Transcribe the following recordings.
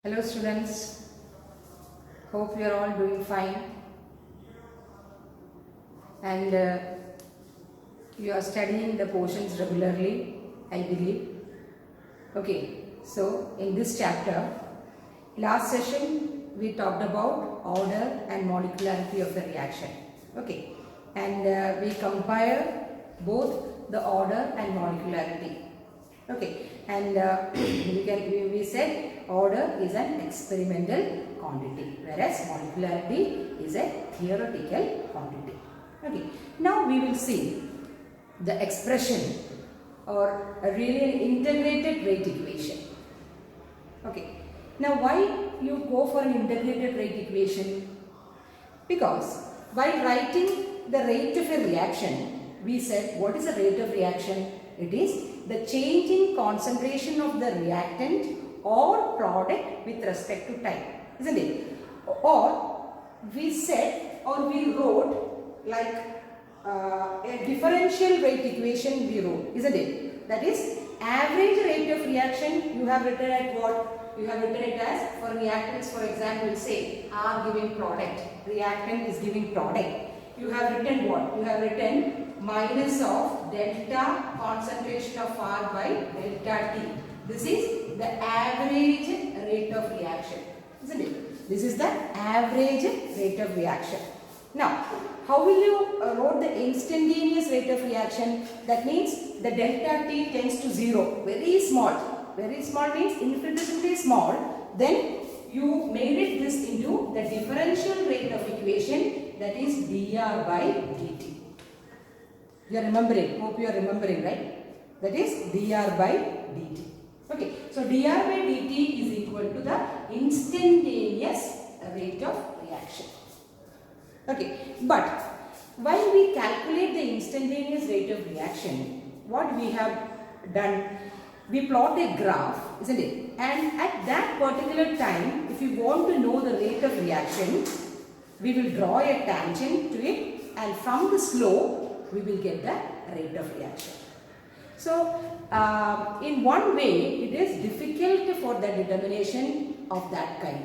Hello students, hope you are all doing fine and you are studying the portions regularly, I believe. Okay, so in this chapter, last session we talked about order and molecularity of the reaction. Okay, and we compare both the order and molecularity. Okay, and we said order is an experimental quantity, whereas molecularity is a theoretical quantity. Okay, now we will see the expression or a really an integrated rate equation. Okay, now why you go for an integrated rate equation? Because by writing the rate of a reaction, we said what is the rate of reaction? It is the change in concentration of the reactant or product with respect to time, isn't it? Or we said or we wrote like a differential rate equation we wrote, isn't it? That is average rate of reaction you have written at what? You have written it as for reactants, for example, say R giving product, reactant is giving product. You have written what? You have written minus of delta concentration of R by delta T. This is the average rate of reaction, isn't it? This is the average rate of reaction. Now, how will you wrote the instantaneous rate of reaction? That means the delta T tends to 0, very small. Very small means infinitesimally small. Then you made it this into the differential rate of equation, that is dr by dt. You are remembering, hope you are remembering, right? That is dr by dt. Okay, so dr by dt is equal to the instantaneous rate of reaction. Okay, but while we calculate the instantaneous rate of reaction, what we have done, we plot a graph, isn't it? And at that particular time, if you want to know the rate of reaction, we will draw a tangent to it, and from the slope, we will get the rate of reaction. So, in one way, it is difficult for the determination of that kind.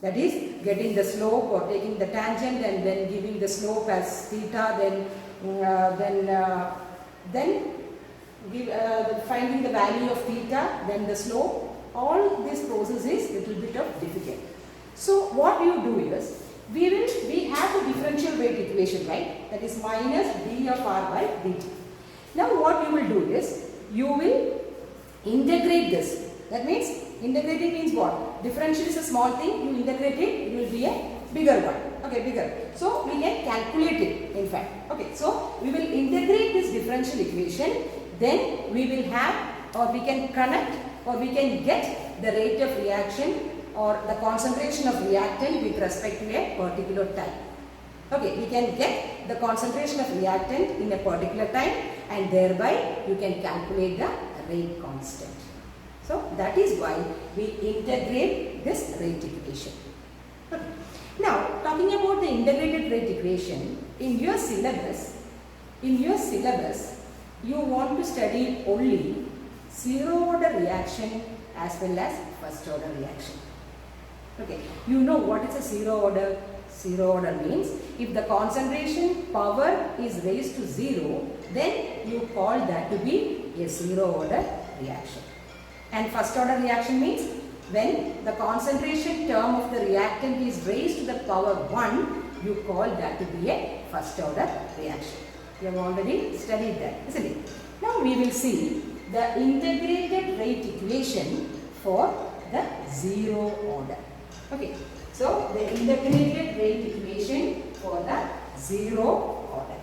That is, getting the slope or taking the tangent and then giving the slope as theta, then finding the value of theta, then the slope. All this process is little bit of difficult. So, what you do is, we have the differential rate equation, right? That is minus d of r by dt. Now what you will do is, you will integrate this. That means, integrating means what? Differential is a small thing, you integrate it, it will be a bigger one. Okay, bigger. So we can calculate it, in fact. Okay, so we will integrate this differential equation, then we will have, or we can connect, or we can get the rate of reaction or the concentration of reactant with respect to a particular time. Okay, we can get the concentration of reactant in a particular time, and thereby you can calculate the rate constant. So that is why we integrate this rate equation. Okay. Now, talking about the integrated rate equation, in your syllabus, you want to study only zero order reaction as well as first order reaction. Okay, you know what is a zero order? Zero order means if the concentration power is raised to 0, then you call that to be a zero order reaction. And first order reaction means when the concentration term of the reactant is raised to the power 1, you call that to be a first order reaction. You have already studied that, isn't it? Now we will see the integrated rate equation for the zero order. Okay, so the integrated rate equation for the zero order.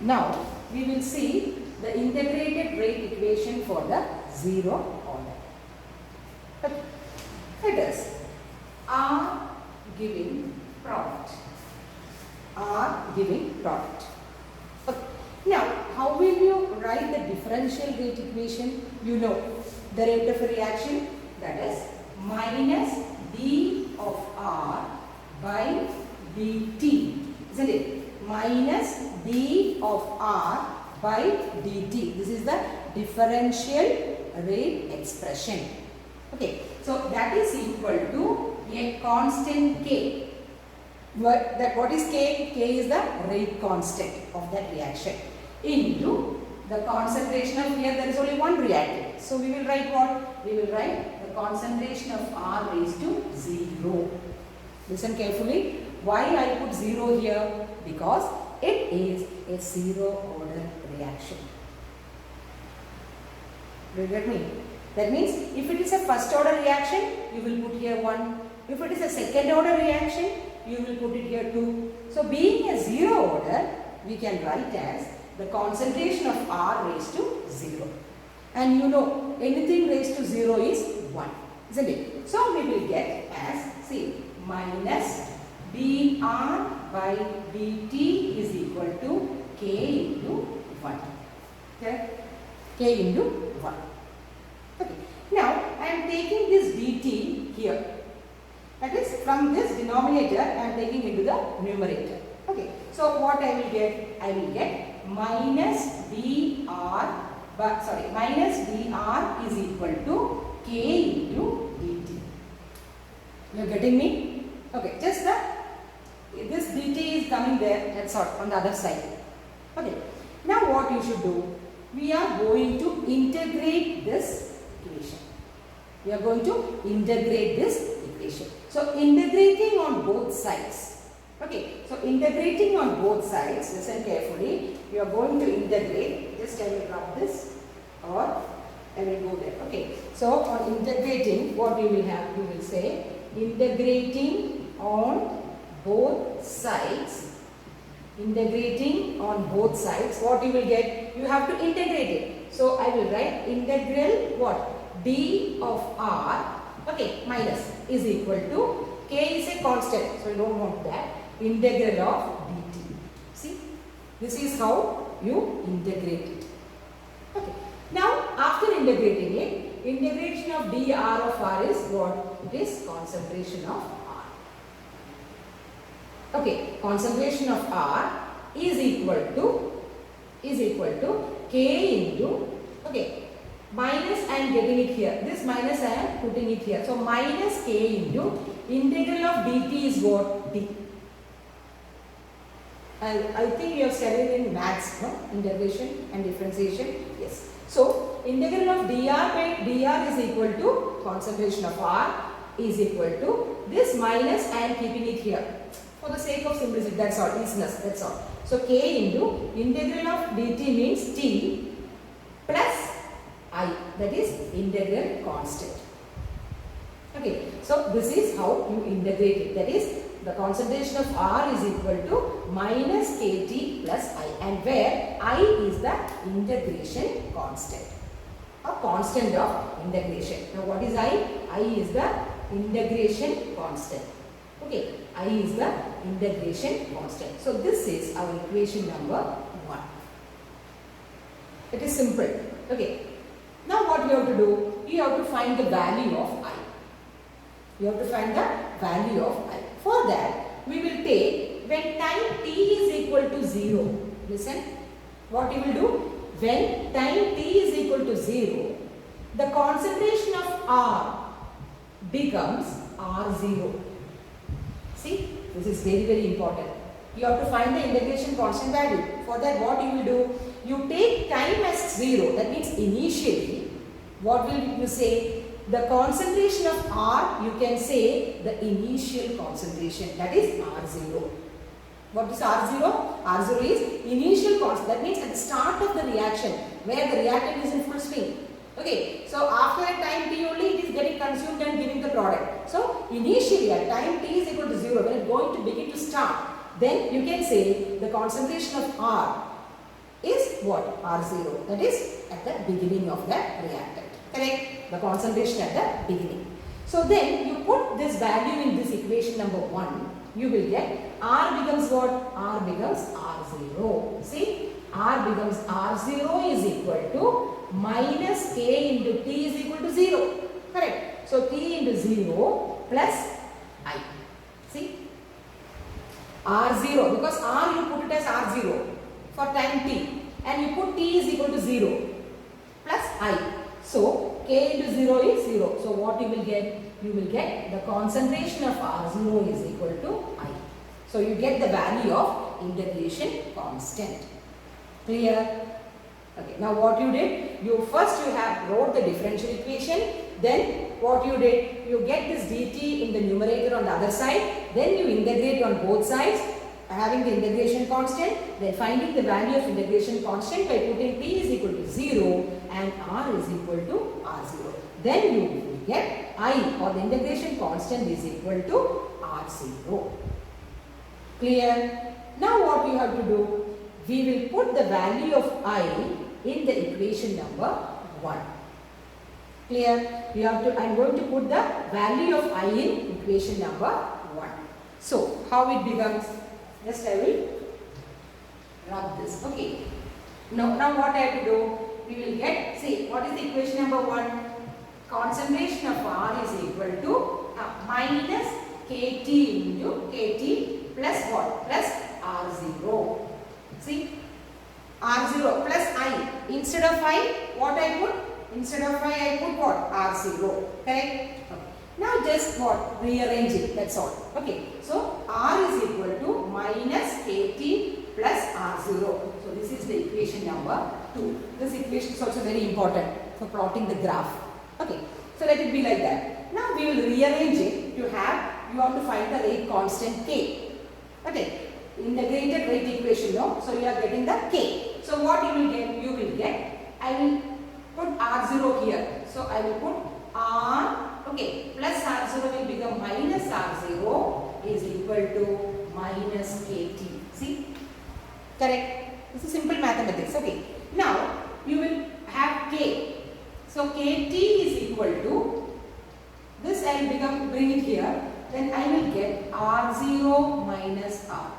Now we will see the integrated rate equation for the zero order. Okay. Let us R giving product. R giving product. Okay. Now, how will you write the differential rate equation? You know the rate of a reaction, that is minus d of R by dt, isn't it? Minus d of R by dt. This is the differential rate expression. Okay, so that is equal to a constant K. What is K? K is the rate constant of that reaction into the concentration of, here there is only one reactant. So we will write what? We will write the concentration of R raised to 0. Listen carefully. Why I put 0 here? Because it is a zero order reaction. Do you get me? That means if it is a first order reaction, you will put here 1. If it is a second order reaction, you will put it here 2. So being a zero order, we can write as the concentration of R raised to 0. And you know, anything raised to 0 is 1, isn't it? So we will get as, see, minus dR by dt is equal to K into 1. Okay? K into 1. Okay. Now, I am taking this dt here. That is, from this denominator, I am taking into the numerator. Okay. So, what I will get? I will get minus minus dr is equal to K into dt. You are getting me? Okay. Just this dt is coming there, that's all, on the other side. Okay. Now, what you should do? We are going to integrate this equation. We are going to integrate this equation. So, integrating on both sides. Okay. So, integrating on both sides, listen carefully. We are going to integrate, just I will drop this or I will go there. Okay. So, on integrating, what you will have, you will say integrating on both sides. Integrating on both sides, what you will get? You have to integrate it. So, I will write integral what? D of R, okay, minus is equal to, K is a constant, so you don't want that, integral of dt. See, this is how you integrate it. Okay. Now, after integrating it, integration of dr of R is what? It is concentration of R. Okay, concentration of R is equal to K into, okay, minus I am getting it here. This minus I am putting it here. So, minus K into integral of dt is what? D. I think you have studied in maths, no? Integration and differentiation. Yes. So, integral of dr by dr is equal to concentration of R is equal to this minus I am keeping it here. For the sake of simplicity, that's all, easiness, that's all. So, K into integral of dt means T plus I, that is integral constant. Okay, so this is how you integrate it, that is the concentration of R is equal to minus Kt plus I, and where I is the integration constant, a constant of integration. Now, what is I? I is the integration constant. Okay, I is the integration constant. So, this is our equation number 1. It is simple. Okay. Now, what you have to do? You have to find the value of I. You have to find the value of I. For that, we will take when time t is equal to 0. Listen, what you will do? When time t is equal to 0, the concentration of R becomes R0. See, this is very, very important. You have to find the integration constant value. For that, what you will do? You take time as 0. That means initially, what will you say? The concentration of R, you can say the initial concentration. That is R0. What is R0? R0 is initial constant. That means at the start of the reaction, where the reactant is in full swing. Okay, so after a time t only it is getting consumed and giving the product. So initially at time t is equal to 0, when it is going to begin to start, then you can say the concentration of R is what? R0. That is at the beginning of the reactant. Correct? The concentration at the beginning. So then you put this value in this equation number 1, you will get R becomes what? R becomes R0. See? R becomes R0 is equal to minus K into T is equal to 0. Correct. So, T into 0 plus I. See? R0, because R you put it as R0 for time T, and you put T is equal to 0 plus I. So, K into 0 is 0. So what you will get? You will get the concentration of R0 is equal to I. So you get the value of integration constant. Clear? Okay. Now what you did? You have wrote the differential equation. Then what you did? You get this dt in the numerator on the other side. Then you integrate on both sides, having the integration constant, then finding the value of integration constant by putting t is equal to 0 and r is equal to r0. Then you will get I, or the integration constant, is equal to r0. Clear? Now what you have to do? We will put the value of I in the equation number 1. Clear? You have to, I am going to put the value of I in equation number 1. So how it becomes? Just I will rub this. Okay. Now what I have to do? We will get, see, what is the equation number 1? Concentration of R is equal to minus Kt into Kt plus what? Plus R0. See, R0 plus I. Instead of I, what I put? Instead of I put what? R0. Correct? Okay. Now just what? Rearrange it. That's all. Okay. So R is equal to minus Kt plus R0. So this is the equation number 2. This equation is also very important for plotting the graph. Okay. So let it be like that. Now we will rearrange it to have, you have to find the rate constant K. Okay. Integrated rate equation, no? So you are getting the K. So what you will get? You will get, I will put R0 here. So I will put R, okay, plus R0 will become minus R0 is equal to minus Kt. See? Correct? This is simple mathematics. Okay. Now you will have K. So Kt is equal to, this I will bring it here. Then I will get R0 minus R.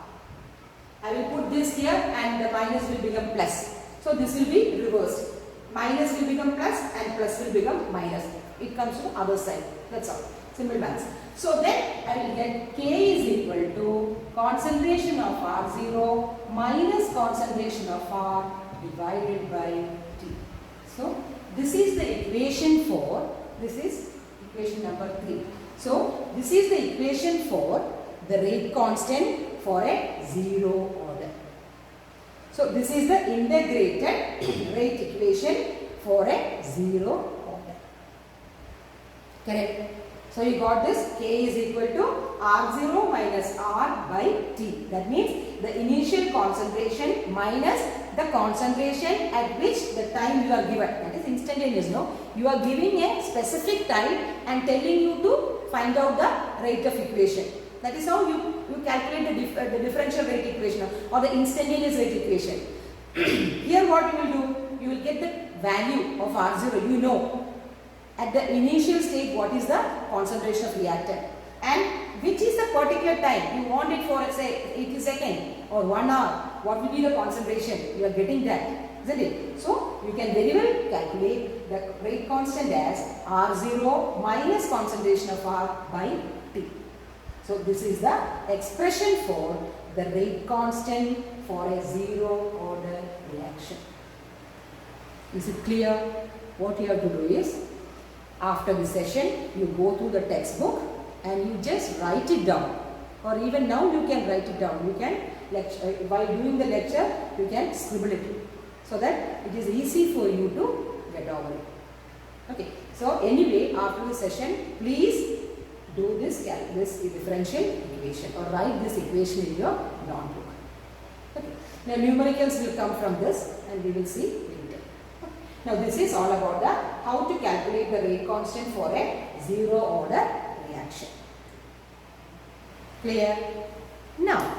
I will put this here and the minus will become plus. So this will be reversed. Minus will become plus and plus will become minus. It comes to the other side. That's all. Simple maths. So then I will get K is equal to concentration of R0 minus concentration of R divided by T. So this is the equation for, this is equation number 3. So this is the equation for the rate constant for a 0 order. So this is the integrated rate equation for a 0 order. Correct? So you got this, K is equal to R0 minus R by T. That means the initial concentration minus the concentration at which the time you are given. That is instantaneous, no? You are giving a specific time and telling you to find out the rate of equation. That is how you calculate the differential rate equation or the instantaneous rate equation. Here what you will do? You will get the value of R0. You know at the initial stage what is the concentration of reactant and which is the particular time. You want it for say 80 seconds or 1 hour. What will be the concentration? You are getting that. Isn't it? So you can very well calculate the rate constant as R0 minus concentration of R by T. So this is the expression for the rate constant for a 0 order reaction. Is it clear? What you have to do is, after the session, you go through the textbook and you just write it down. Or even now you can write it down. You can lecture, while doing the lecture, you can scribble it so that it is easy for you to get over it. Okay. So anyway, after the session, please do this differential equation or write this equation in your notebook. Okay. Now numericals will come from this and we will see later. Now this is all about the how to calculate the rate constant for a 0 order reaction. Clear? Now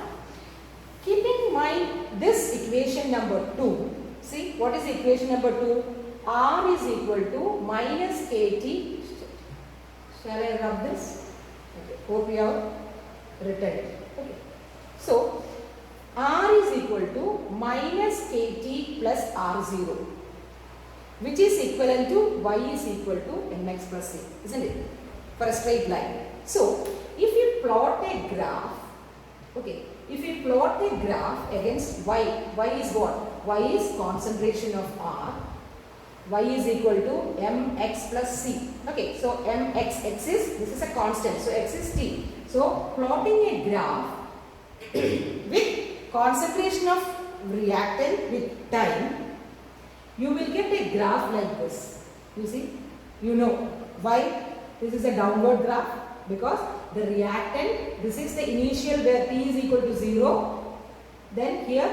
keeping in mind this equation number 2. See what is equation number 2? R is equal to minus Kt. Shall I rub this? Okay. Hope you have written it. Okay. So R is equal to minus Kt plus R0, which is equivalent to Y is equal to Mx plus A, isn't it? For a straight line. So if you plot a graph, okay, if you plot a graph against Y, Y is what? Y is concentration of R y is equal to mx plus c. Okay, so mx, x is, this is a constant, so x is t. So plotting a graph with concentration of reactant with time, you will get a graph like this. You see, you know why this is a downward graph, because the reactant, this is the initial where t is equal to 0, then here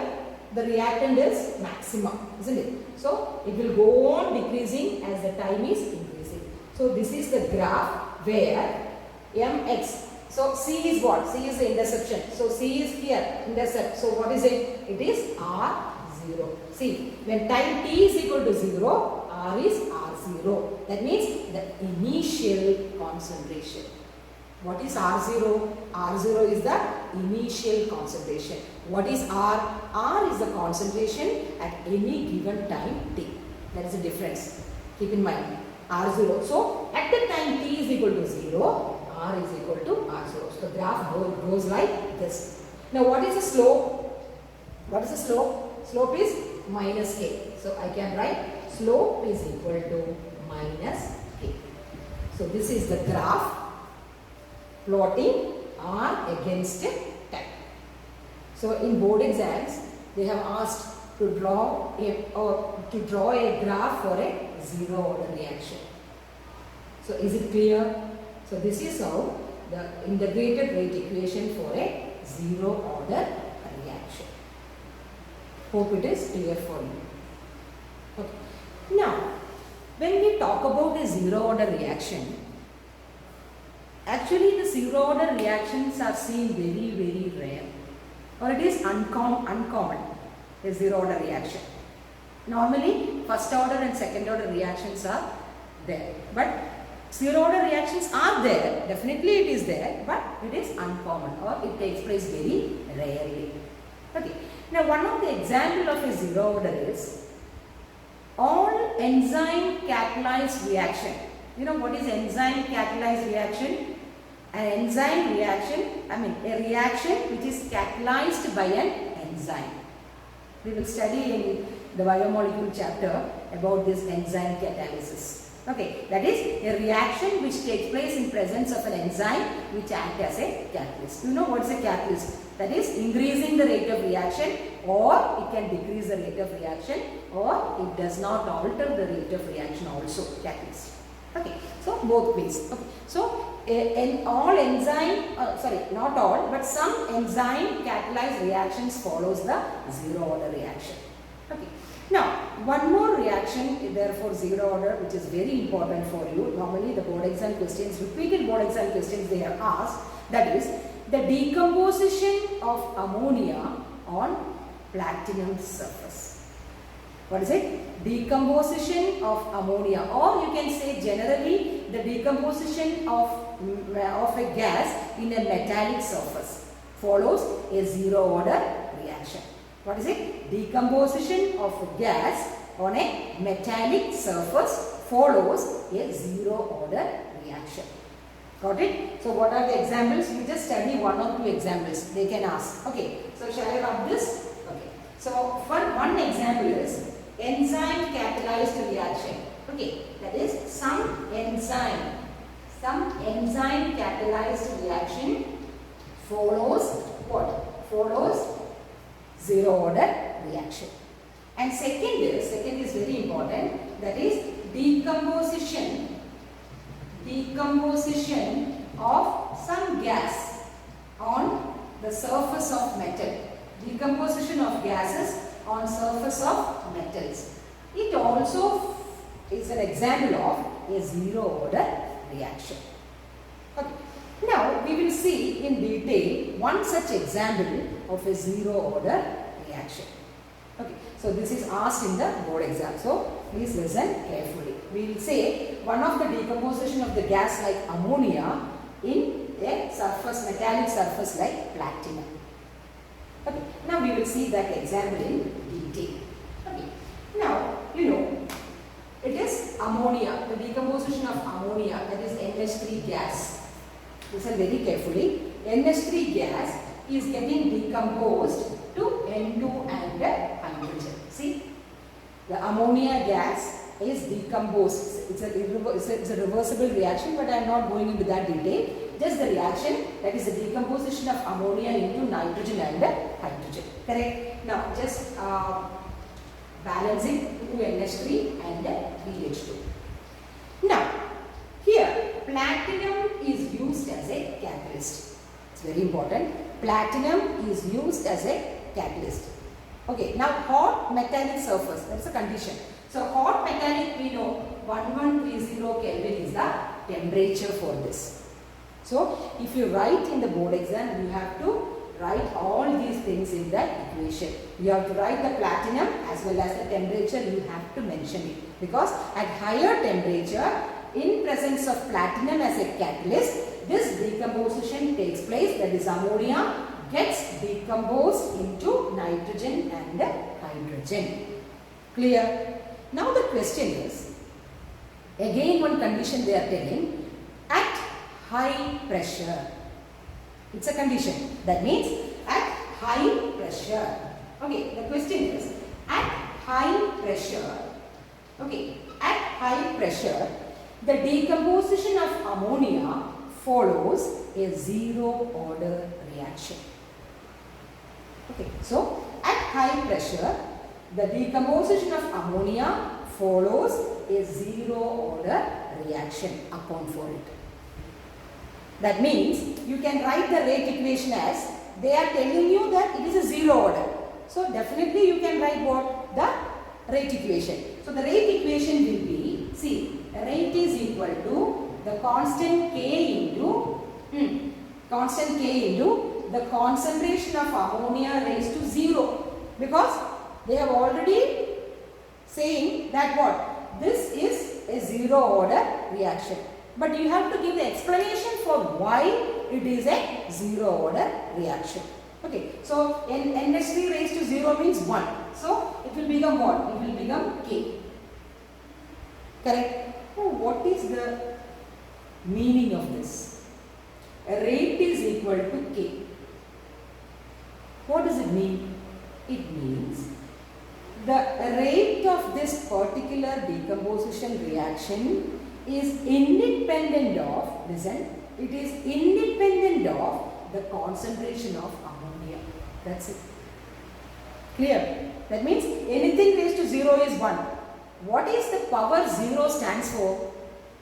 the reactant is maximum, isn't it? So it will go on decreasing as the time is increasing. So this is the graph where mx, so c is what? C is the interception. So c is here, intercept. So what is it? It is r0. See, when time t is equal to 0, r is r0. That means the initial concentration. What is R0? R0 is the initial concentration. What is R? R is the concentration at any given time t. That is the difference. Keep in mind. R0. So, at the time t is equal to 0, R is equal to R0. So, the graph goes like this. Now, what is the slope? What is the slope? Slope is minus k. So, I can write slope is equal to minus k. So, this is the graph plotting R against time. So in board exams, they have asked to draw a graph for a zero order reaction. So is it clear? So this is how the integrated rate equation for a zero order reaction. Hope it is clear for you. Okay. Now, when we talk about a zero order reaction, actually, the zero order reactions are seen very, very rare, or it is uncommon, a zero order reaction. Normally, first order and second order reactions are there, but zero order reactions are there, definitely it is there, but it is uncommon, or it takes place very rarely. Okay. Now, one of the example of a zero order is all enzyme catalyzed reaction. You know what is enzyme catalyzed reaction? An enzyme reaction, a reaction which is catalyzed by an enzyme. We will study in the biomolecule chapter about this enzyme catalysis. Okay, that is a reaction which takes place in presence of an enzyme which acts as a catalyst. You know what is a catalyst? That is increasing the rate of reaction, or it can decrease the rate of reaction, or it does not alter the rate of reaction also, catalyst. Okay, so both ways. Okay. So, all enzyme, not all, but some enzyme catalyzed reactions follows the zero order reaction. Okay. Now, one more reaction, therefore zero order, which is very important for you. Normally, the board exam questions, repeated board exam questions they have asked, that is the decomposition of ammonia on platinum surface. What is it? Decomposition of ammonia, or you can say generally the decomposition of a gas in a metallic surface follows a zero order reaction. What is it? Decomposition of a gas on a metallic surface follows a zero order reaction. Got it? So what are the examples? You just study one or two examples. They can ask. Okay. So shall I rub this? Okay. So for one example is enzyme catalyzed reaction. Okay. That is some enzyme catalyzed reaction follows what? Follows zero order reaction. And second is very important, that is decomposition of some gas on the surface of metal. Decomposition of gases on surface of metals. It also is an example of a zero order reaction. Okay. Now we will see in detail one such example of a zero order reaction. Okay. So this is asked in the board exam. So please listen carefully. We will say one of the decomposition of the gas like ammonia in a surface, metallic surface like platinum. Okay. Now we will see that example in detail. Okay. Now you know it is ammonia, the decomposition of ammonia, that is NH3 gas. Listen very carefully. NH3 gas is getting decomposed to N2 and hydrogen. See, the ammonia gas is decomposed. It's a reversible reaction, but I am not going into that detail. Just the reaction, that is the decomposition of ammonia into nitrogen and hydrogen. Correct? Now just balancing 2NH3 and 3H2. Now here platinum is used as a catalyst. It's very important. Platinum is used as a catalyst. Okay, now hot metallic surface, that's a condition. So hot metallic, we know 1130 Kelvin is the temperature for this. So if you write in the board exam, you have to write all these things in the equation. You have to write the platinum as well as the temperature, you have to mention it. Because at higher temperature, in presence of platinum as a catalyst, this decomposition takes place, that is ammonia gets decomposed into nitrogen and hydrogen. Clear? Now the question is, again one condition they are telling, at high pressure. It's a condition. That means at high pressure. Okay, the question is, at high pressure, okay, at high pressure, the decomposition of ammonia follows a zero order reaction. Okay, so at high pressure, the decomposition of ammonia follows a zero order reaction. Account for it. That means you can write the rate equation as, they are telling you that it is a zero order. So definitely you can write what? The rate equation. So the rate equation will be, see, rate is equal to the constant K into the concentration of ammonia raised to 0, because they have already saying that what? This is a zero order reaction. But you have to give the explanation for why it is a zero order reaction. Okay, so NH3 raised to 0 means 1. So it will become what? It will become K. Correct? So what is the meaning of this? A rate is equal to K. What does it mean? It means the rate of this particular decomposition reaction is independent of, listen, it is independent of the concentration of ammonia. That's it. Clear? That means anything raised to 0 is 1. What is the power 0 stands for?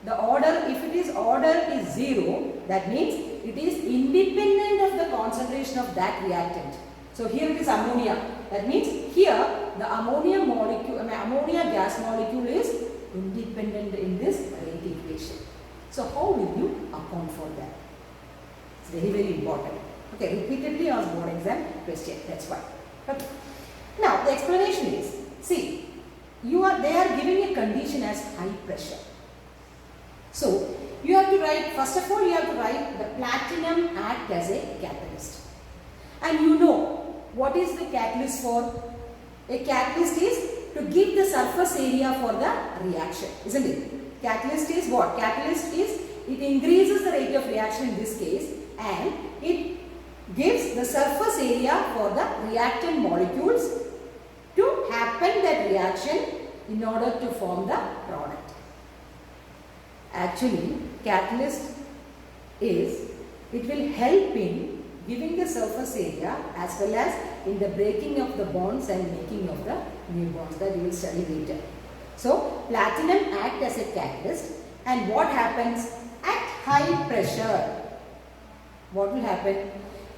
The order, if it is order is 0, that means it is independent of the concentration of that reactant. So here it is ammonia. That means here the ammonia molecule, ammonia gas molecule is independent in this rate equation. So how will you account for that? It's very, very important. Okay, repeatedly asked board exam question. That's why. Okay. Now the explanation is, see, they are giving a condition as high pressure. So you have to write, first of all you have to write the platinum act as a catalyst. And you know what is the catalyst for? A catalyst is to give the surface area for the reaction, isn't it? Catalyst is what? Catalyst is, it increases the rate of reaction in this case and it gives the surface area for the reactant molecules to happen that reaction in order to form the product. Actually, catalyst is, it will help in giving the surface area as well as in the breaking of the bonds and making of the new bonds that you will study later. So, platinum acts as a catalyst, and what happens at high pressure? What will happen?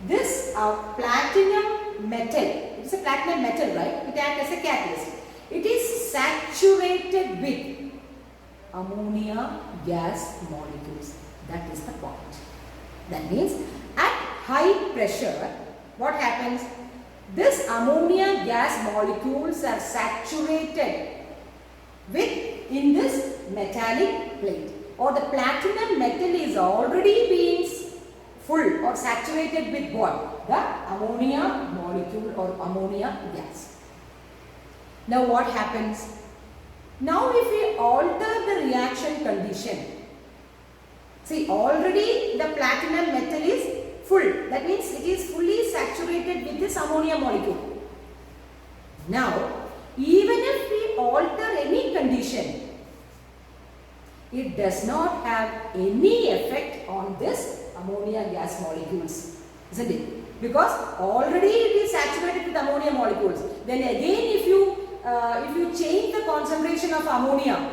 This platinum metal, it is a platinum metal, right? It acts as a catalyst. It is saturated with ammonia gas molecules. That is the point. That means at high pressure, what happens? This ammonia gas molecules are saturated with in this metallic plate, or the platinum metal is already being full or saturated with what? The ammonia molecule or ammonia gas. Now what happens? Now if we alter the reaction condition, see already the platinum metal is full, that means it is fully saturated with this ammonia molecule. Now even if we alter any condition, it does not have any effect on this ammonia gas molecules, isn't it? Because already it is saturated with ammonia molecules. Then again if you change the concentration of ammonia,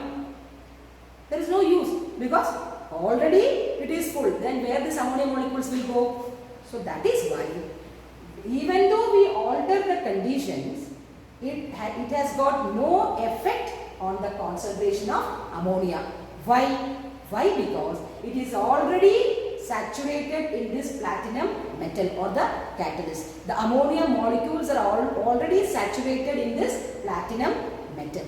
there is no use because already it is full. Then where these ammonia molecules will go? So that is why even though we alter the conditions, it has got no effect on the concentration of ammonia. Why? Why? Because it is already saturated in this platinum metal or the catalyst. The ammonia molecules are already saturated in this platinum metal.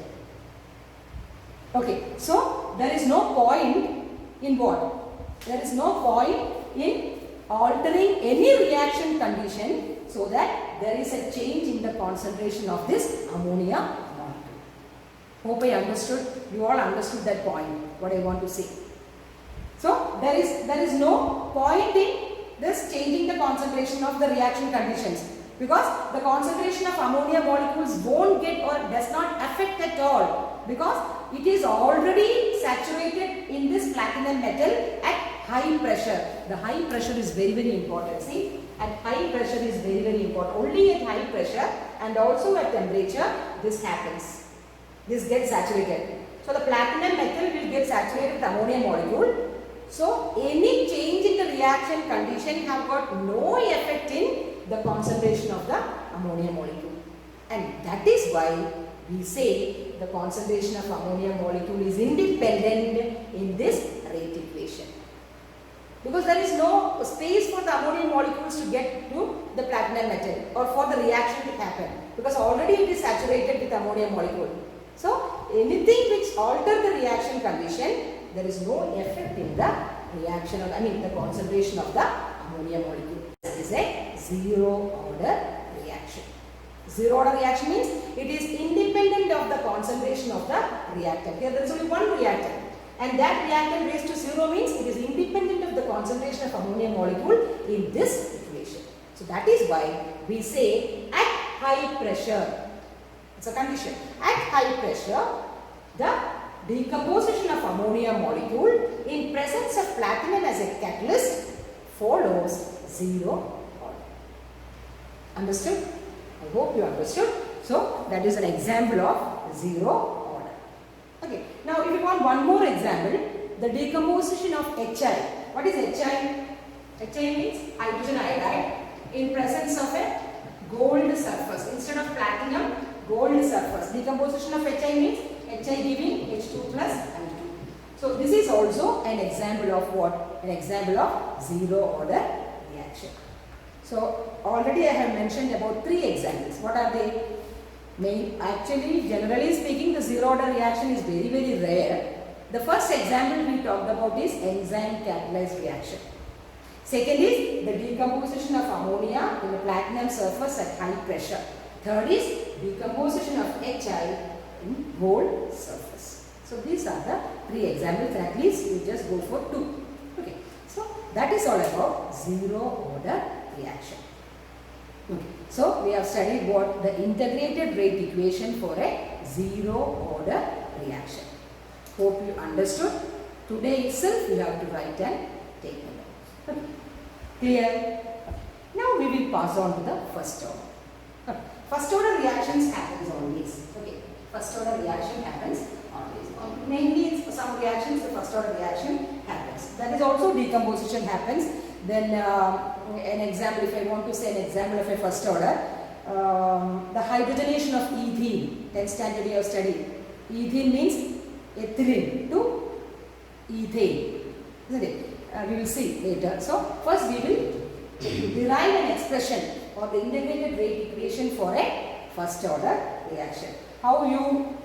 Okay, so there is no point in what? There is no point in altering any reaction condition so that there is a change in the concentration of this ammonia molecule. Hope I understood. You all understood that point, what I want to say. So there is no point in this changing the concentration of the reaction conditions because the concentration of ammonia molecules won't get or does not affect at all because it is already saturated in this platinum metal at high pressure. The high pressure is very, very important. See, at high pressure is very, very important. Only at high pressure and also at temperature this happens. This gets saturated. So the platinum metal will get saturated with ammonia molecule. So any change in the reaction condition have got no effect in the concentration of the ammonia molecule. And that is why we say the concentration of ammonia molecule is independent in this rate equation. Because there is no space for the ammonia molecules to get to the platinum metal or for the reaction to happen because already it is saturated with ammonia molecule. So anything which alter the reaction condition, there is no effect in the reaction of, the concentration of the ammonia molecule. That is a zero order reaction. Zero order reaction means it is independent of the concentration of the reactant. Here there is only one reactant. And that reactant raised to zero means it is independent of the concentration of ammonia molecule in this equation. So that is why we say at high pressure, it's a condition, at high pressure the decomposition of ammonia molecule in presence of platinum as a catalyst follows zero order. Understood? I hope you understood. So that is an example of zero. Okay, now if you want one more example, the decomposition of HI. What is HI? HI means hydrogen iodide in presence of a gold surface. Instead of platinum, gold surface. Decomposition of HI means HI giving H2 plus N2. So this is also an example of what? An example of zero order reaction. So already I have mentioned about 3 examples. What are they? Actually, generally speaking, the zero order reaction is very, very rare. The first example we talked about is enzyme catalyzed reaction. Second is the decomposition of ammonia in a platinum surface at high pressure. Third is decomposition of HI in gold surface. So these are the 3 examples. At least you just go for 2. Okay. So that is all about zero order reaction. Okay. So we have studied what the integrated rate equation for a zero order reaction. Hope you understood. Today itself you have to write and take a note. Okay. Clear? Now we will pass on to the first order. Okay. First order reactions happens always. Okay. First order reaction happens always. Mainly some reactions the first order reaction happens. That is also decomposition happens. Then an example, if I want to say an example of a first order, the hydrogenation of ethene, 10th standard you have studied. Ethene means ethylene to ethane, isn't it? We will see later. So first we will derive an expression or the integrated rate equation for a first order reaction. How you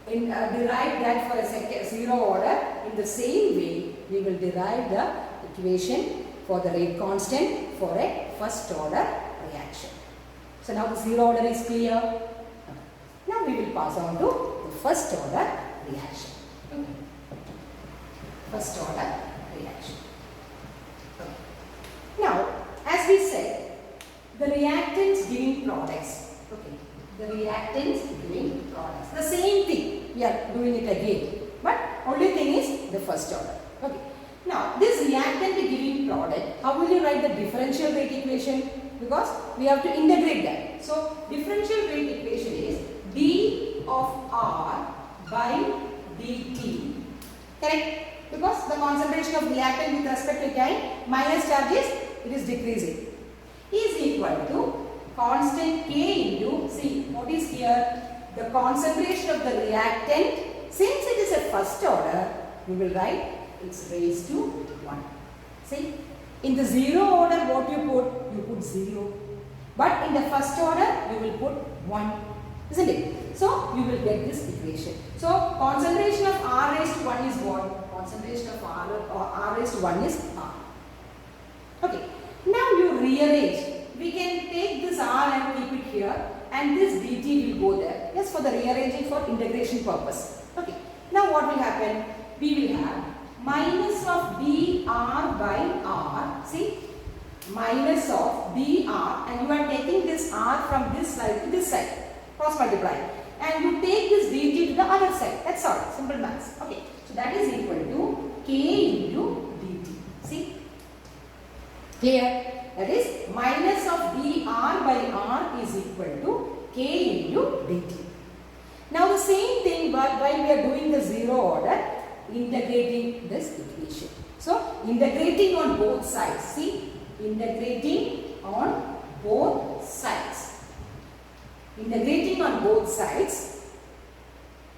derive that for a zero order? In the same way we will derive the equation for the rate constant for a first order reaction. So now the zero order is clear. Now we will pass on to the first order reaction. Okay. First order reaction. Okay. Now as we said, the reactants giving products. Okay. The reactants giving products. The same thing we are doing it again. But only thing is the first order. Okay. Now this reactant giving product, how will you write the differential rate equation? Because we have to integrate that. So differential rate equation is d of R by dt. Correct? Because the concentration of reactant with respect to time minus charges, it is decreasing, is equal to constant K into, see what is here, the concentration of the reactant. Since it is a first order, we will write it's raised to 1. See, in the zero order what you put 0. But in the first order you will put 1, isn't it? So you will get this equation. So concentration of R raised to 1 is what? Concentration of R raised to 1 is R. Okay. Now you rearrange. We can take this R and keep it here, and this dt will go there. Yes, for the rearranging for integration purpose. Okay. Now what will happen? We will have minus of dr by R. See, minus of dr, and you are taking this R from this side to this side. Cross multiply. And you take this dt to the other side. That's all. Simple maths. Okay. So that is equal to k into dt. See? Clear? That is minus of dr by R is equal to k into dt. Now the same thing while we are doing the zero order, integrating this equation. So integrating on both sides. See? Integrating on both sides. Integrating on both sides,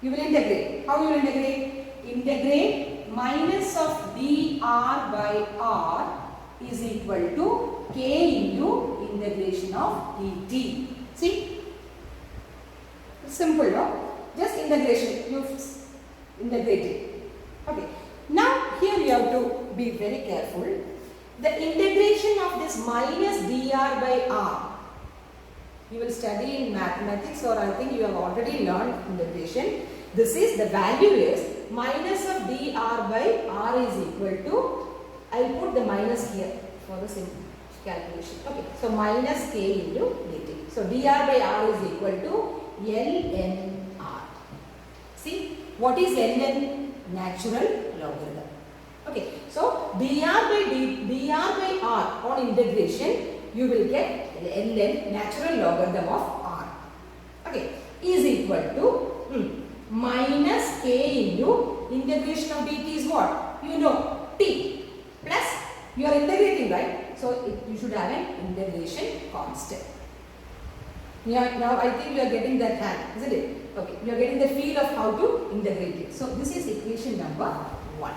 you will integrate. How you will integrate? Integrate minus of dr by R is equal to k into integration of dt. See? Simple, no? Just integration. You integrate it. Okay. Now here you have to be very careful. The integration of this minus dr by R, you will study in mathematics, or I think you have already learned integration. This is, the value is minus of dr by R is equal to, I will put the minus here for the simple calculation. Okay. So minus k into dt. So dr by R is equal to ln R. See, what is ln? Natural logarithm. Okay. So dr by R on integration, you will get ln natural logarithm of R. Okay. Is equal to minus k into integration of dt is what? You know, t plus, you are integrating, right? So you should have an integration constant. Now I think you are getting that hand, isn't it? Okay, you are getting the feel of how to integrate it. So this is equation number 1.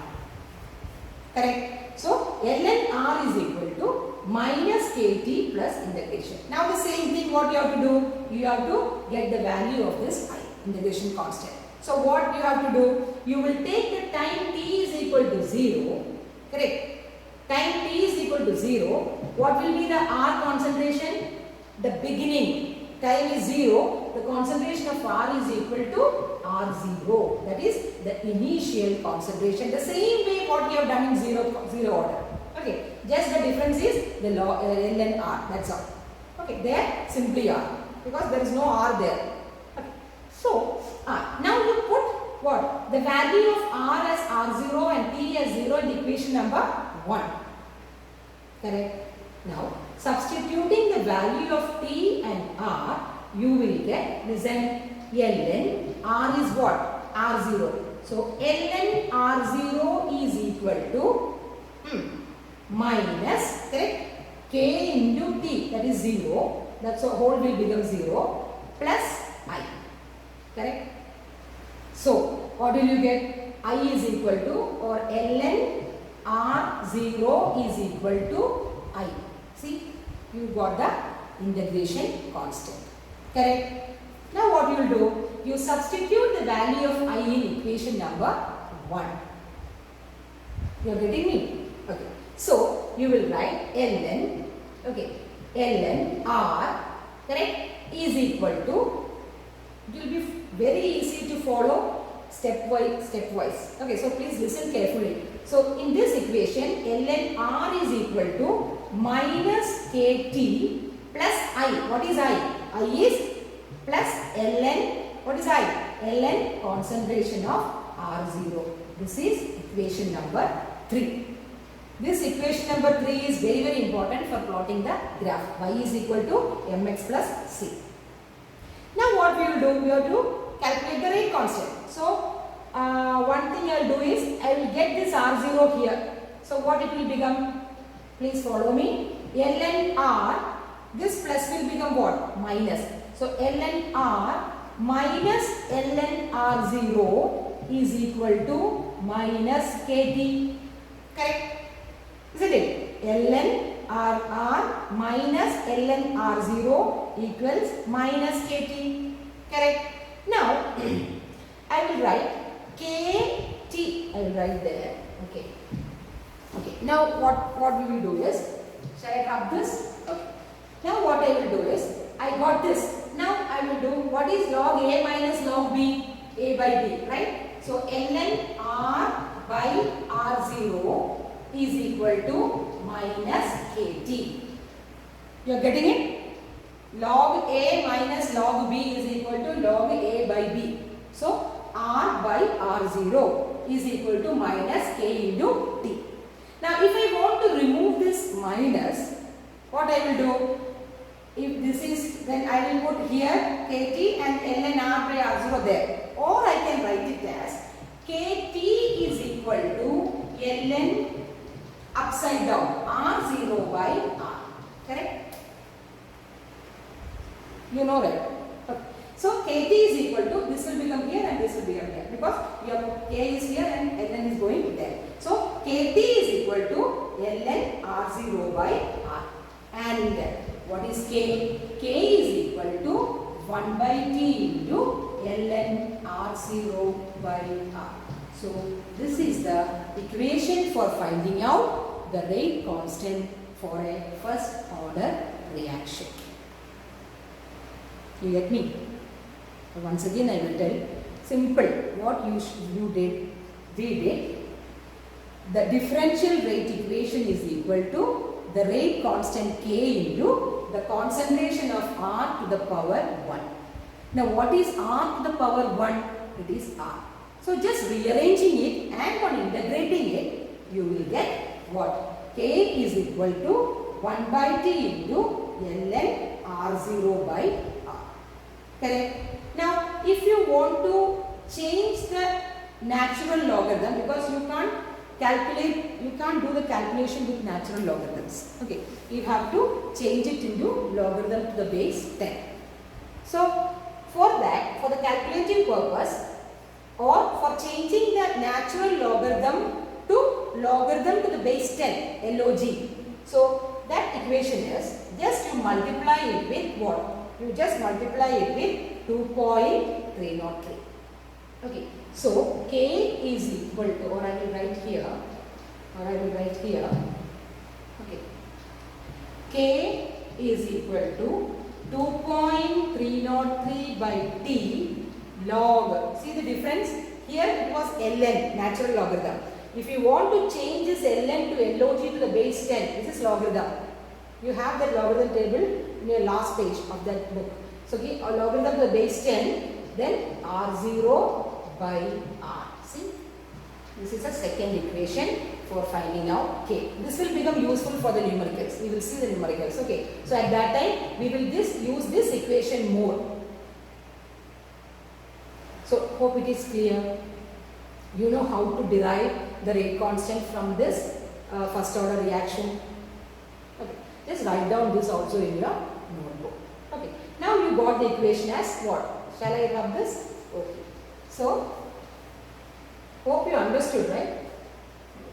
Correct? So ln R is equal to minus kt plus integration. Now the same thing what you have to do? You have to get the value of this I, integration constant. So what you have to do? You will take the time t is equal to 0. Correct? Time t is equal to 0. What will be the R concentration? The beginning. Time is 0. The concentration of R is equal to R0. That is the initial concentration. The same way what we have done in zero order. Okay. Just the difference is the ln R. That's all. Okay. There simply R. Because there is no R there. Okay. So, now you put what? The value of R as R0 and T as 0 in equation number 1. Correct? Now, substituting the value of T and R, you will get, listen, ln R is what? R0. So, ln R0 is equal to minus, correct? K into T, that is 0. That's whole will become 0 plus I. Correct? So, what will you get? I is equal to, or ln R0 is equal to I. See, you got the integration constant. Correct? Now what you will do? You substitute the value of I in equation number 1. You are getting me? Okay. So, you will write ln, okay, ln R, correct, is equal to, it will be very easy to follow stepwise. Okay, so please listen carefully. So, in this equation, ln R is equal to minus kt plus I. What is I? I is plus ln, what is I? ln concentration of R0. This is equation number 3. This equation number 3 is very very important for plotting the graph. Y is equal to mx plus c. Now what we will do? We have to calculate the rate constant. So one thing I will do is I will get this r0 here. So what it will become? Please follow me. ln r, this plus will become what? Minus. So ln r minus ln r0 is equal to minus kt. Correct? Isn't it? ln r minus ln r0 equals minus kt. Correct? Now I will write kt. I will write there. Okay. Okay. Now what we will do is, shall I rub this? Okay. Now what I will do is, I got this. Now I will do, what is log a minus log b? A by b, right? So ln r by r0 is equal to minus kt. You are getting it? Log a minus log b is equal to log a by b. So r by r0 is equal to minus k into t. Now if I want to remove this minus, what I will do? If this is, then I will put here kt and ln r by r0 there. Or I can write it as kt is equal to ln upside down r0 by r. Correct? You know, right? Okay. So kt is equal to, this will become here and this will become here, because your k is here and ln is going there. So kt is equal to ln r0 by r. And what is k? K is equal to 1 by t into ln r0 by r. So this is the equation for finding out the rate constant for a first order reaction. You get me? Once again I will tell, simple, what we did, the differential rate equation is equal to the rate constant k into the concentration of r to the power 1. Now what is r to the power 1? It is r. So just rearranging it and on integrating it, you will get what? K is equal to 1 by t into ln r0 by r. Correct? Now if you want to change the natural logarithm, because you can't calculate, you can't do the calculation with natural logarithms. Okay, you have to change it into logarithm to the base 10. So for that, for the calculating purpose, or for changing the natural logarithm to the base 10, log. So that equation is, just you multiply it with what? You just multiply it with 2.303. Okay, so k is equal to, or I will write here, okay, k is equal to 2.303 by t log, see the difference? Here it was ln, natural logarithm. If you want to change this ln to log to the base 10, this is logarithm. You have that logarithm table in your last page of that book. So okay, a logarithm to the base 10, then r0 by r. See, this is a second equation for finding out k. This will become useful for the numericals. We will see the numericals. Okay, so at that time we will use this equation more. So hope it is clear. You know how to derive the rate constant from this first order reaction. Okay, just write down this also in your notebook. Okay, now you got the equation as what? Shall I rub this? Okay. So hope you understood, right?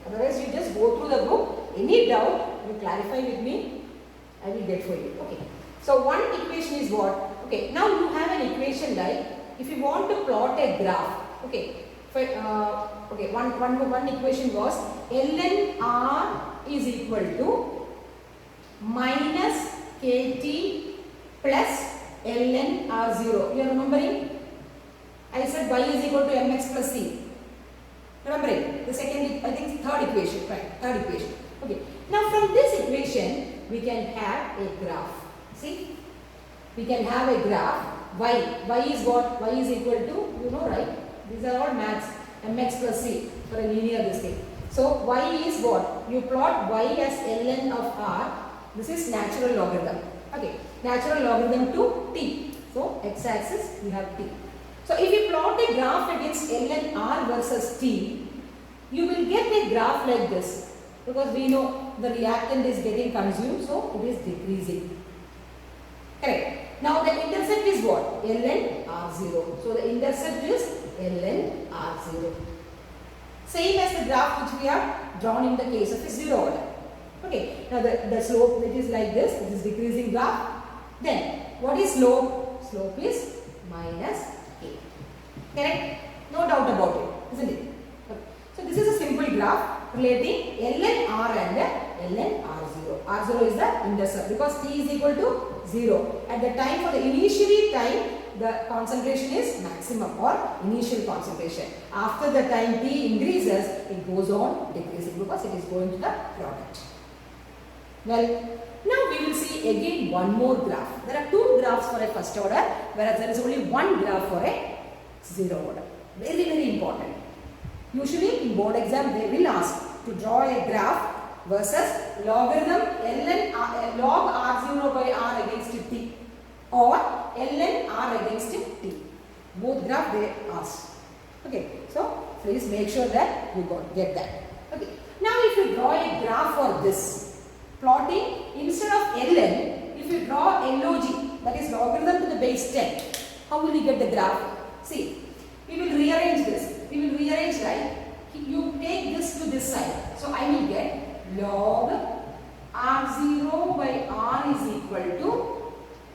Otherwise you just go through the book. Any doubt you clarify with me, I will get for you. Okay. So one equation is what? Okay. Now you have an equation like, if you want to plot a graph, okay. For, okay. One equation was ln r is equal to minus kt plus ln r0. You are remembering? I said y is equal to mx plus c. Remembering? The second, I think third equation, right? Third equation. Okay. Now from this equation, we can have a graph. See? We can have a graph. Y is what? Y is equal to, you know, right? These are all maths. Mx plus c. for a linear this thing. So y is what? You plot y as ln of r. This is natural logarithm. Okay, natural logarithm to t. So x-axis we have t. So if you plot a graph against ln r versus t, you will get a graph like this, because we know the reactant is getting consumed, so it is decreasing. Correct. Now the intercept is what? ln r0. So the intercept is ln r0. Same as the graph which we have drawn in the case of a zero order. Okay. Now the slope, it is like this. It is decreasing graph. Then what is slope? Slope is minus k. Correct? No doubt about it, isn't it? Okay. So this is a simple graph relating ln r and ln r0. R0 is the intercept because t is equal to 0. At the time for the initially time, the concentration is maximum or initial concentration. After the time t increases, it goes on decreasing because it is going to the product. Well, now we will see again one more graph. There are two graphs for a first order, whereas there is only one graph for a zero order. Very, very important. Usually in board exam they will ask to draw a graph versus logarithm log r0 by r against t or ln r against t. Both graph they ask. Okay, so please make sure that you get that. Okay, now if you draw a graph for this, plotting instead of ln, if you draw log, that is logarithm to the base 10, how will you get the graph? See, we will rearrange this. We will rearrange, right? You take this to this side. So I will get log r0 by r is equal to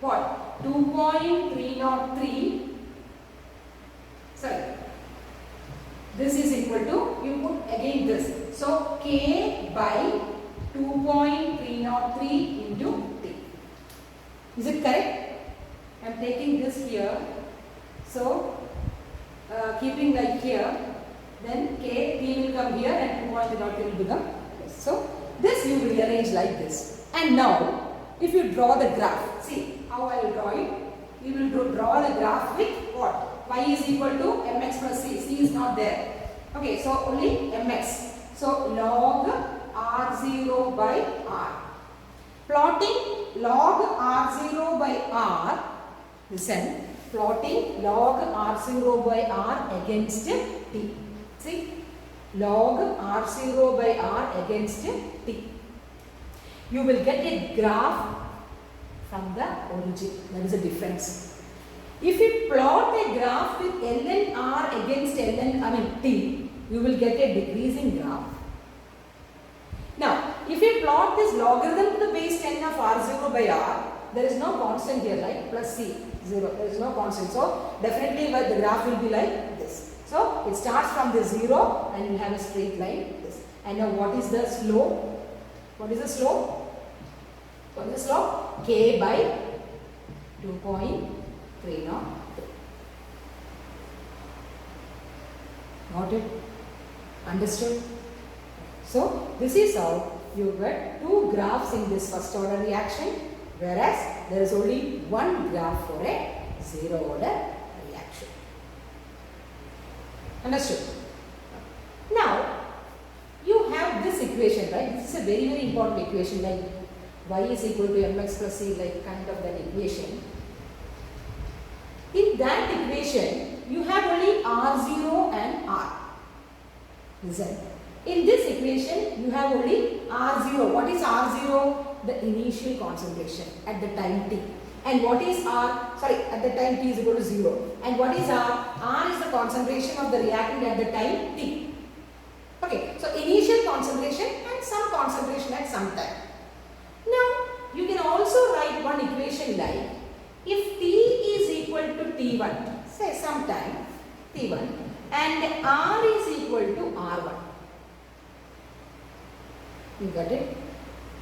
what? 2.303. Sorry. This is equal to, you put again this. So k by 2.303 into t. Is it correct? I am taking this here. So keeping like here, then k, t will come here and 2.303 will become this. So this you rearrange like this. And now if you draw the graph, see how I will draw it. We will draw the graph with what? Y is equal to mx plus c. C is not there. Okay, so only mx. So log r0 by r. Plotting log r0 by r. Listen. Plotting log r0 by r against t. See, log r0 by r against t. You will get a graph from the origin. That is the difference. If you plot a graph with ln r against t, you will get a decreasing graph. Now, if you plot this logarithm to the base 10 of r0 by r, there is no constant here, like plus c, 0. There is no constant. So, definitely the graph will be like this. So, it starts from the 0 and you have a straight line like this. And now, what is the slope? What is the slope? What is the slope? K by 2.303. Got it? Understood? So, this is how you get two graphs in this first order reaction, whereas there is only one graph for a zero order reaction. Understood? Now, you have this equation, right? This is a very, very important equation, like y is equal to mx plus c, like kind of that equation. In that equation, you have only r0 and r. Listen. In this equation, you have only r0. What is r0? The initial concentration at the time t. And what is r? Sorry, at the time t is equal to 0. And what is r? R is the concentration of the reactant at the time t. Okay, so initial concentration and some concentration at some time. Now, you can also write one equation like, if t is equal to t1, say sometime t1, and r is equal to r1. You got it?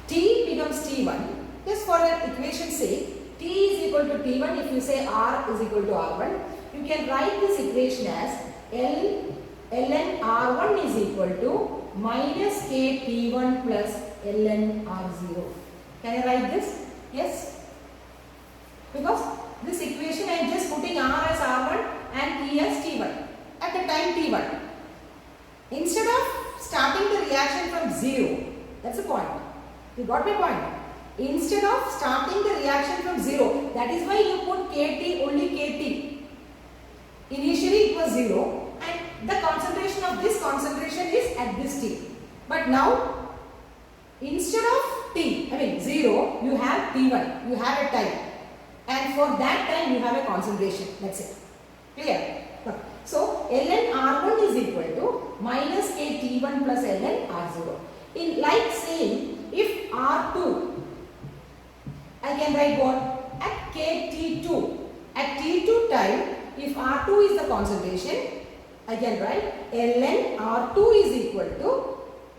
T becomes T1. Just for an equation's sake, T is equal to T1. If you say R is equal to R1, you can write this equation as ln R1 is equal to minus K T1 plus ln R0. Can I write this? Yes. Because this equation I am just putting R as R1 and T as T1 at the time T1. Instead got my point? Instead of starting the reaction from 0, that is why you put Kt, only Kt. Initially it was 0 and the concentration of this concentration is at this T. But now, instead of T, 0, you have T1, you have a time. And for that time you have a concentration, that's it. Clear? So, ln R1 is equal to minus Kt1 plus ln R0. In like saying, if R2, I can write what? At Kt2. At T2 time, if R2 is the concentration, I can write ln R2 is equal to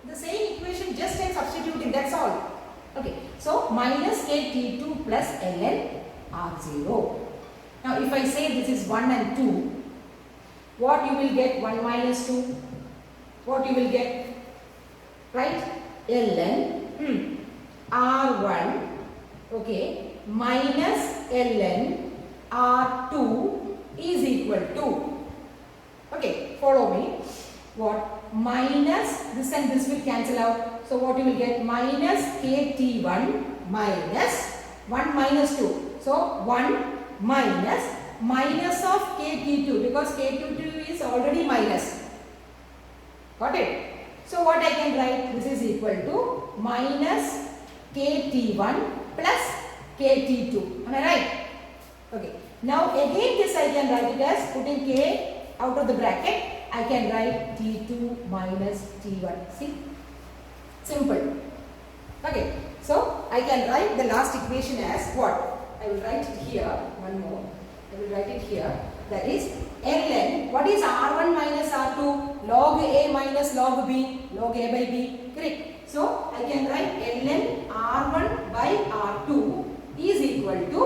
the same equation, just I'm substituting, that's all. Okay, so minus Kt2 plus ln R0. Now if I say this is 1 and 2, what you will get? 1 minus 2. What you will get? Right? ln R1, okay, minus ln R2 is equal to, okay, follow me, what? Minus this and this will cancel out. So what you will get? Minus Kt1 minus 1 minus 2. So 1 minus of Kt2, because Kt2 is already minus. Got it? So what I can write? This is equal to minus Kt1 plus Kt2. Am I right? Okay. Now again this I can write it as, putting K out of the bracket, I can write T2 minus T1. See? Simple. Okay. So I can write the last equation as what? I will write it here, one more. I will write it here. That is ln, what is R1 minus R2? Log A minus log B, log A by B. Correct. So I can write ln R1 by R2 is equal to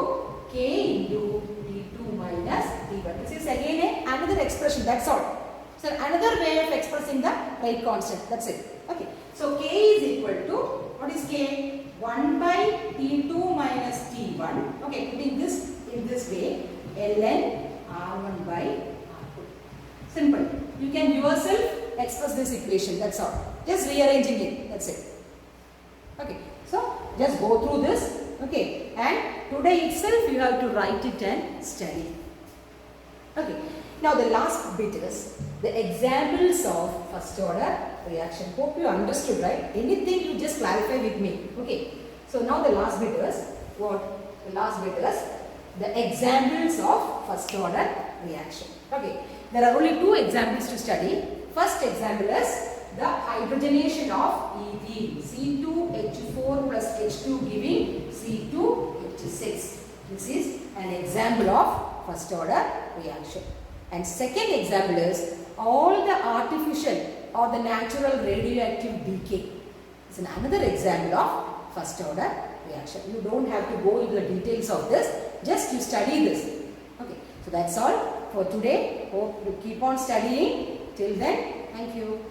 K into T2 minus T1. This is again another expression, that's all. So another way of expressing the right constant, that's it. Okay. So K is equal to, what is K? 1 by T2 minus T1. Okay, putting this in this way, ln R1 by R2. Simple. You can yourself express this equation, that's all. Just rearranging it, that's it. Okay, so just go through this. Okay, and today itself you have to write it and study. Okay, now the last bit is the examples of first order reaction. Hope you understood, right? Anything you just clarify with me. Okay, so now the last bit is what? The last bit is the examples of first order reaction. Okay, there are only two examples to study. First example is the hydrogenation of ethene, C2H4 plus H2 giving C2H6. This is an example of first order reaction. And second example is all the artificial or the natural radioactive decay. It's another example of first order reaction. You don't have to go into the details of this, just you study this. Okay, so that's all for today. Hope you keep on studying. Till then, thank you.